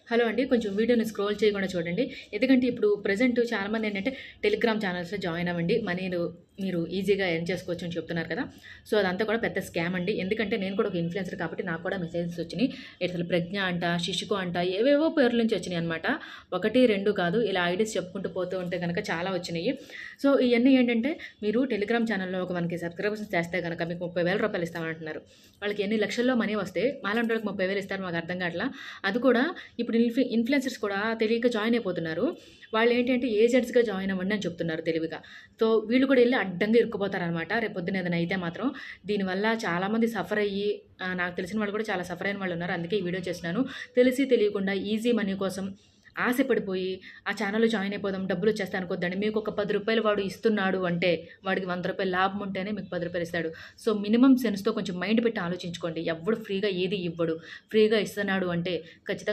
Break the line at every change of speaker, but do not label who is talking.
Hello అండి. కొంచెం వీడియోని స్క్రోల్ చేయకుండా చూడండి. ఎందుకంటే ఇప్పుడు ప్రెజెంట్ చాలామంది ఏంటంటే టెలిగ్రామ్ ఛానల్స్‌లో జాయిన్ అవ్వండి. మనీలు మీరు ఈజీగా ఎర్న్ చేసుకోవచ్చు అని చెప్తున్నారు కదా! సో, అదంతా కూడా పెద్ద స్కామ్ అండి. ఎందుకంటే నేను కూడా ఒక ఇన్‌ఫ్లుయెన్సర్ కాబట్టి నాకు కూడా మెసేజెస్ వచ్చినియి. అసలు ప్రజ్ఞ అంట, శిశుకు అంట ఏవేవో పేర్ల నుంచి వచ్చినియనమాట. 1, 2 కాదు ఇలా ఐడీస్ చెప్పుకుంటూ పోతూ ఉంటే గనక చాలా వచ్చినియి. సో, ఇయన్నీ ఏంటంటే మీరు టెలిగ్రామ్ ఛానల్‌లో ఒక మనకి సబ్‌స్క్రైబర్స్ చేస్తే గనక మీకు రూ. 30,000 ఇస్తామంటున్నారు. వాళ్ళకి ఎన్ని లక్షల్లో మనీ వస్తే మాలాంటి వాళ్ళకి 30,000 ఇస్తారు మాకు అర్థం కావట్లా. అది కూడా ఇప్పుడు ఇన్‌ఫ్లుయెన్సర్స్ కూడా తెలియక జాయిన్ అయిపోతున్నారు. వాళ్ళేంటంటే ఏజెంట్స్‌గా జాయిన్ అవ్వండి అని చెప్తున్నారు తెలివిగా. సో, వీళ్ళు కూడా ఎళ్లి అడ్డంగా ఇరుక్కుపోతారనమాట. రేపొద్దున ఏదైనా అయితే మాత్రం. దీనివల్ల చాలామంది సఫర్ అయ్యి నాకు తెలిసిన వాళ్ళు కూడా చాలా సఫర్ అయిన వాళ్ళున్నారు. అందుకే ఈ వీడియో చేస్తున్నాను. తెలిసి తెలియకుండా ఈజీ మనీ కోసం ఆశపడిపోయి ఆ ఛానల్‌లో జాయిన్ అయిపోదాం డబ్బులొచ్చేస్తాయి అనుకోద్దండి. మీకు ఒక రూ. 10 వాడు ఇస్తున్నాడు అంటే వాడికి రూ. 100 లాభం ఉంటేనే మీకు రూ. 10 ఇస్తాడు. సో, మినిమమ్ సెన్స్‌తో కొంచెం మైండ్ పెట్టి ఆలోచించుకోండి. ఎవ్వడు ఫ్రీగా ఏది ఇవ్వడు. ఫ్రీగా ఇస్తున్నాడు అంటే ఖచ్చితంగా